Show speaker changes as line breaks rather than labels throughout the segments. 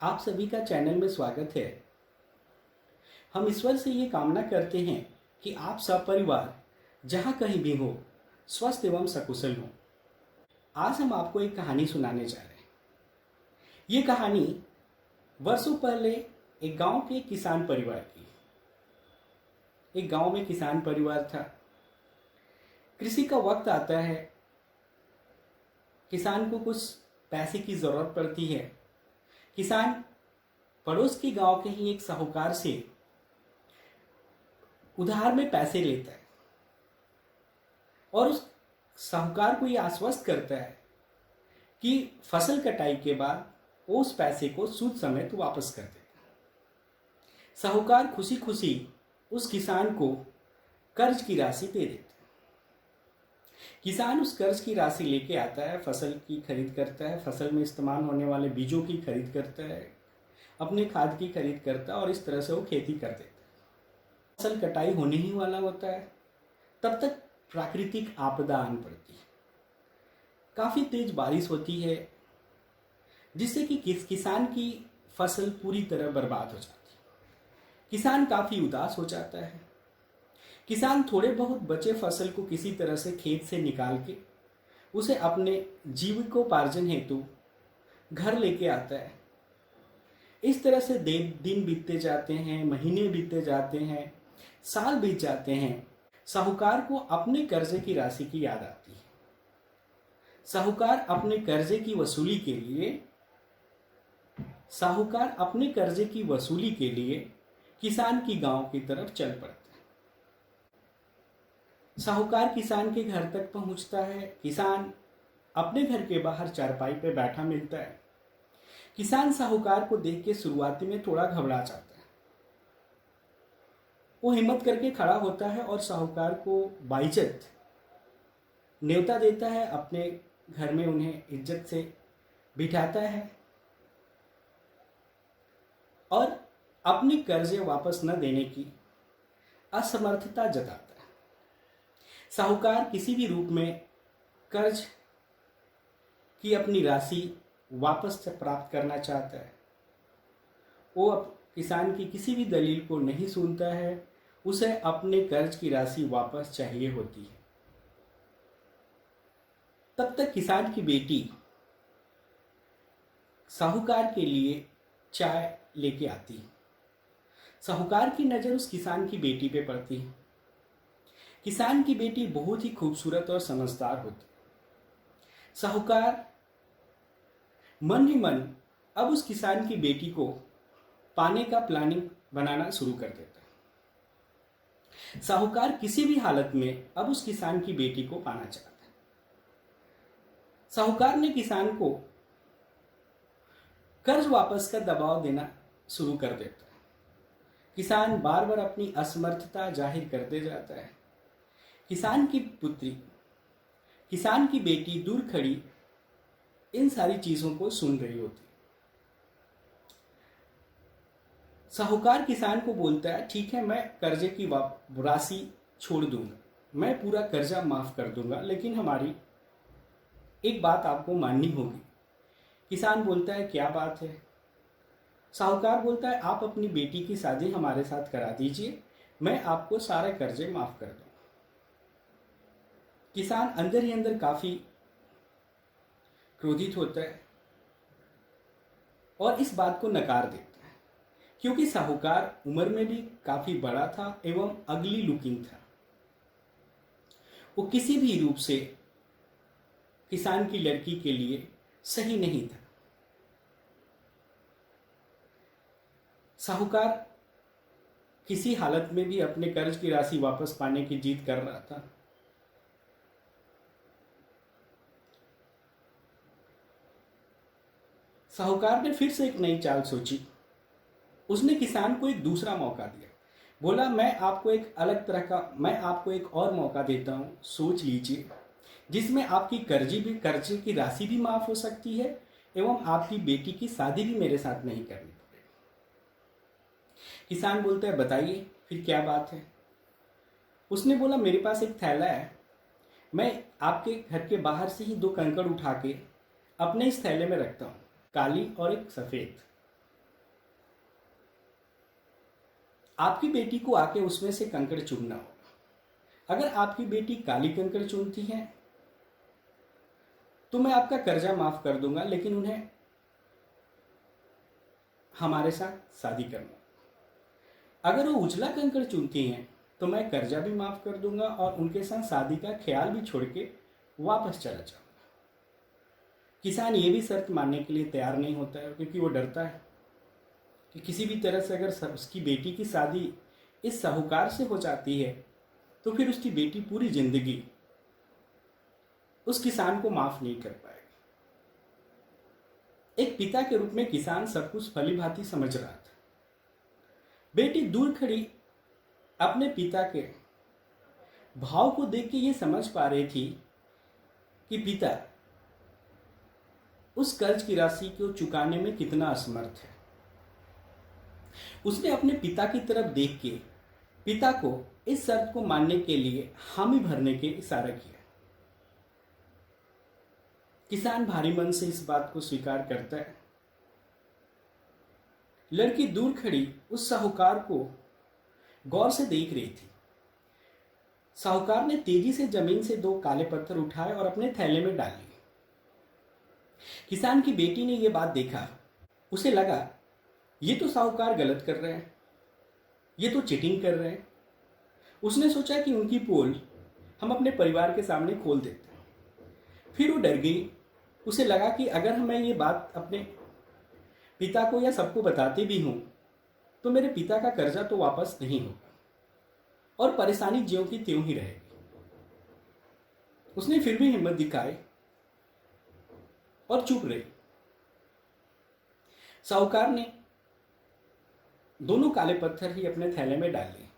आप सभी का चैनल में स्वागत है। हम ईश्वर से ये कामना करते हैं कि आप सपरिवार जहाँ कहीं भी हो स्वस्थ एवं सकुशल हो। आज हम आपको एक कहानी सुनाने जा रहे हैं। ये कहानी वर्षों पहले एक गांव के किसान परिवार की। एक गांव में किसान परिवार था। कृषि का वक्त आता है, किसान को कुछ पैसे की ज़रूरत पड़ती है। किसान पड़ोस के गांव के ही एक साहूकार से उधार में पैसे लेता है और उस साहूकार को यह आश्वस्त करता है कि फसल कटाई के बाद वो उस पैसे को सूद समेत वापस कर देगा। साहूकार खुशी खुशी उस किसान को कर्ज की राशि दे देता है। किसान उस कर्ज की राशि लेके आता है, फसल की खरीद करता है, फसल में इस्तेमाल होने वाले बीजों की खरीद करता है, अपने खाद की खरीद करता है और इस तरह से वो खेती कर देता है। फसल कटाई होने ही वाला होता है, तब तक प्राकृतिक आपदा आन पड़ती है। काफ़ी तेज बारिश होती है जिससे कि किसान की फसल पूरी तरह बर्बाद हो जाती है। किसान काफ़ी उदास हो जाता है। किसान थोड़े बहुत बचे फसल को किसी तरह से खेत से निकाल के उसे अपने जीविकोपार्जन हेतु घर लेके आता है। इस तरह से दिन बीतते जाते हैं, महीने बीतते जाते हैं, साल बीत जाते हैं। साहूकार को अपने कर्जे की राशि की याद आती है। साहूकार अपने कर्जे की वसूली के लिए किसान की गांव की तरफ चल पड़ता है। साहूकार किसान के घर तक पहुंचता है। किसान अपने घर के बाहर चारपाई पे बैठा मिलता है। किसान साहूकार को देख के शुरुआती में थोड़ा घबरा जाता है। वो हिम्मत करके खड़ा होता है और साहूकार को बाइज्जत न्योता देता है, अपने घर में उन्हें इज्जत से बिठाता है और अपने कर्जे वापस न देने की असमर्थता जताता है। साहूकार किसी भी रूप में कर्ज की अपनी राशि वापस से प्राप्त करना चाहता है। वो अब किसान की किसी भी दलील को नहीं सुनता है। उसे अपने कर्ज की राशि वापस चाहिए होती है। तब तक किसान की बेटी साहूकार के लिए चाय लेके आती है। साहूकार की नज़र उस किसान की बेटी पे पड़ती है। किसान की बेटी बहुत ही खूबसूरत और समझदार होती है। साहूकार मन ही मन अब उस किसान की बेटी को पाने का प्लानिंग बनाना शुरू कर देता है। साहूकार किसी भी हालत में अब उस किसान की बेटी को पाना चाहता है। साहूकार ने किसान को कर्ज वापस का दबाव देना शुरू कर देता है। किसान बार बार अपनी असमर्थता जाहिर करते जाता है। किसान की पुत्री, किसान की बेटी दूर खड़ी इन सारी चीजों को सुन रही होती। साहूकार किसान को बोलता है, ठीक है, मैं कर्जे की राशि छोड़ दूंगा, मैं पूरा कर्जा माफ कर दूंगा, लेकिन हमारी एक बात आपको माननी होगी। किसान बोलता है, क्या बात है? साहूकार बोलता है, आप अपनी बेटी की शादी हमारे साथ करा दीजिए, मैं आपको सारे कर्जे माफ कर दूंगा। किसान अंदर ही अंदर काफी क्रोधित होता है और इस बात को नकार देता है, क्योंकि साहूकार उम्र में भी काफी बड़ा था एवं अगली लुकिंग था। वो किसी भी रूप से किसान की लड़की के लिए सही नहीं था। साहूकार किसी हालत में भी अपने कर्ज की राशि वापस पाने की जिद कर रहा था। साहूकार ने फिर से एक नई चाल सोची। उसने किसान को एक दूसरा मौका दिया। बोला, मैं आपको एक और मौका देता हूं, सोच लीजिए, जिसमें आपकी कर्जे की राशि भी माफ हो सकती है एवं आपकी बेटी की शादी भी मेरे साथ नहीं करनी पड़ेगी। किसान बोलता है, बताइए फिर क्या बात है? उसने बोला, मेरे पास एक थैला है, मैं आपके घर के बाहर से ही 2 कंकड़ उठा के अपने इस थैले में रखता हूँ, काली और एक सफ़ेद। आपकी बेटी को आके उसमें से कंकड़ चुनना होगा। अगर आपकी बेटी काली कंकड़ चुनती है तो मैं आपका कर्जा माफ कर दूंगा, लेकिन उन्हें हमारे साथ शादी करना। अगर वो उजला कंकड़ चुनती हैं तो मैं कर्जा भी माफ कर दूंगा और उनके साथ शादी का ख्याल भी छोड़ के वापस चला जाऊंगा। किसान ये भी शर्त मानने के लिए तैयार नहीं होता है, क्योंकि वो डरता है कि किसी भी तरह से अगर उसकी बेटी की शादी इस साहूकार से हो जाती है तो फिर उसकी बेटी पूरी जिंदगी उस किसान को माफ नहीं कर पाएगी। एक पिता के रूप में किसान सब कुछ भली भांति समझ रहा था। बेटी दूर खड़ी अपने पिता के भाव को देख के ये समझ पा रही थी कि पिता उस कर्ज की राशि को चुकाने में कितना असमर्थ है। उसने अपने पिता की तरफ देख के पिता को इस शर्त को मानने के लिए हामी भरने के इशारा किया। किसान भारी मन से इस बात को स्वीकार करता है। लड़की दूर खड़ी उस साहूकार को गौर से देख रही थी। साहूकार ने तेजी से जमीन से 2 काले पत्थर उठाए और अपने थैले में डाल लिए। किसान की बेटी ने यह बात देखा। उसे लगा ये तो साहूकार गलत कर रहे हैं, ये तो चीटिंग कर रहे हैं। उसने सोचा कि उनकी पोल हम अपने परिवार के सामने खोल देते हैं। फिर वो डर गई। उसे लगा कि अगर मैं ये बात अपने पिता को या सबको बताती भी हूं तो मेरे पिता का कर्जा तो वापस नहीं होगा और परेशानी ज्यों की त्यों ही रहेगी। उसने फिर भी हिम्मत दिखाई और चुप रही। साहूकार ने दोनों काले पत्थर ही अपने थैले में डाल लिए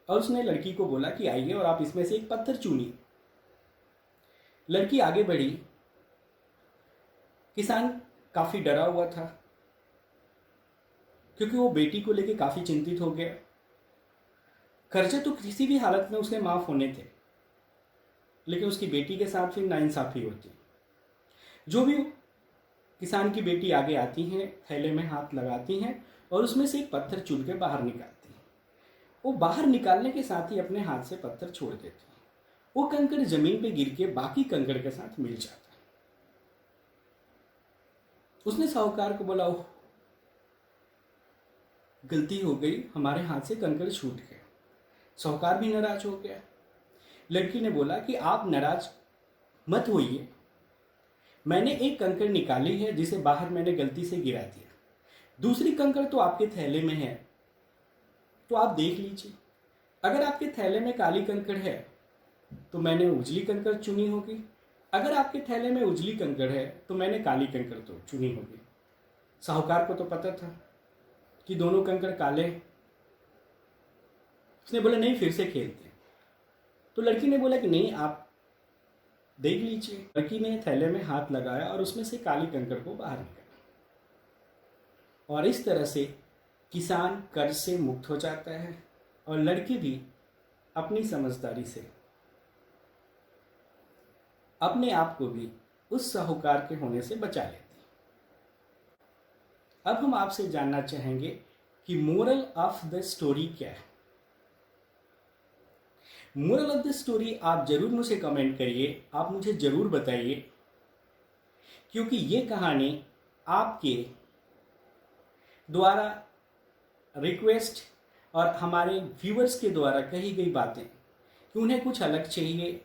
और उसने लड़की को बोला कि आइए और आप इसमें से एक पत्थर चुनिए। लड़की आगे बढ़ी। किसान काफी डरा हुआ था क्योंकि वो बेटी को लेकर काफी चिंतित हो गया। कर्जे तो किसी भी हालत में उसके माफ होने थे, लेकिन उसकी बेटी के साथ फिर नाइंसाफी होती। जो भी किसान की बेटी आगे आती हैं, थैले में हाथ लगाती हैं और उसमें से एक पत्थर चुन के बाहर निकालती हैं। वो बाहर निकालने के साथ ही अपने हाथ से पत्थर छोड़ देती हैं। वो कंकड़ जमीन पे गिर के बाकी कंकड़ के साथ मिल जाता है। उसने साहूकार को बोला, ओह गलती हो गई, हमारे हाथ से कंकड़ छूट गया। साहूकार भी नाराज हो गया। लड़की ने बोला कि आप नाराज मत होइए, मैंने एक कंकड़ निकाली है जिसे बाहर मैंने गलती से गिरा दिया। दूसरी कंकड़ तो आपके थैले में है, तो आप देख लीजिए। अगर आपके थैले में काली कंकड़ है तो मैंने उजली कंकड़ चुनी होगी, अगर आपके थैले में उजली कंकड़ है तो मैंने काली कंकड़ तो चुनी होगी। साहूकार को तो पता था कि दोनों कंकड़ काले हैं। उसने बोला नहीं, फिर से खेलते हैं। तो लड़की ने बोला कि नहीं, आप देख लीजिए। लड़की ने थैले में हाथ लगाया और उसमें से काली कंकड़ को बाहर निकाला और इस तरह से किसान कर्ज से मुक्त हो जाता है और लड़की भी अपनी समझदारी से अपने आप को भी उस साहूकार के होने से बचा लेती। अब हम आपसे जानना चाहेंगे कि मोरल ऑफ द स्टोरी क्या है। मोरल ऑफ द स्टोरी आप जरूर मुझे कमेंट करिए, आप मुझे जरूर बताइए, क्योंकि ये कहानी आपके द्वारा रिक्वेस्ट और हमारे व्यूअर्स के द्वारा कही गई बातें कि उन्हें कुछ अलग चाहिए।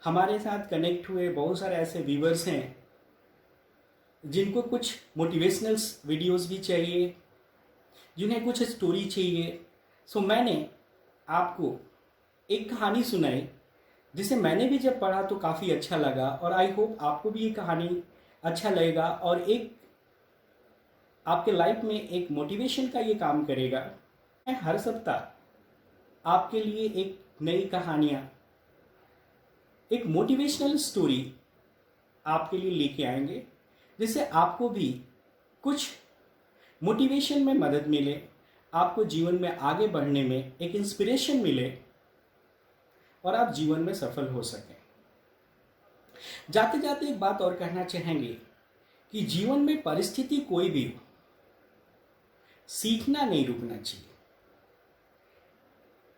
हमारे साथ कनेक्ट हुए बहुत सारे ऐसे व्यूअर्स हैं जिनको कुछ मोटिवेशनल वीडियोस भी चाहिए, जिन्हें कुछ स्टोरी चाहिए। सो मैंने आपको एक कहानी सुनाई जिसे मैंने भी जब पढ़ा तो काफ़ी अच्छा लगा और आई होप आपको भी ये कहानी अच्छा लगेगा और एक आपके लाइफ में एक मोटिवेशन का ये काम करेगा। मैं हर सप्ताह आपके लिए एक नई कहानियाँ, एक मोटिवेशनल स्टोरी आपके लिए लेके आएंगे, जिससे आपको भी कुछ मोटिवेशन में मदद मिले, आपको जीवन में आगे बढ़ने में एक इंस्पिरेशन मिले और आप जीवन में सफल हो सकें। जाते जाते एक बात और कहना चाहेंगे कि जीवन में परिस्थिति कोई भी हो, सीखना नहीं रुकना चाहिए।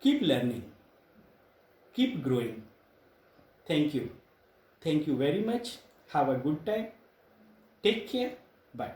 Keep learning, keep growing. Thank you. Thank you very much. Have a good time. Take care. Bye.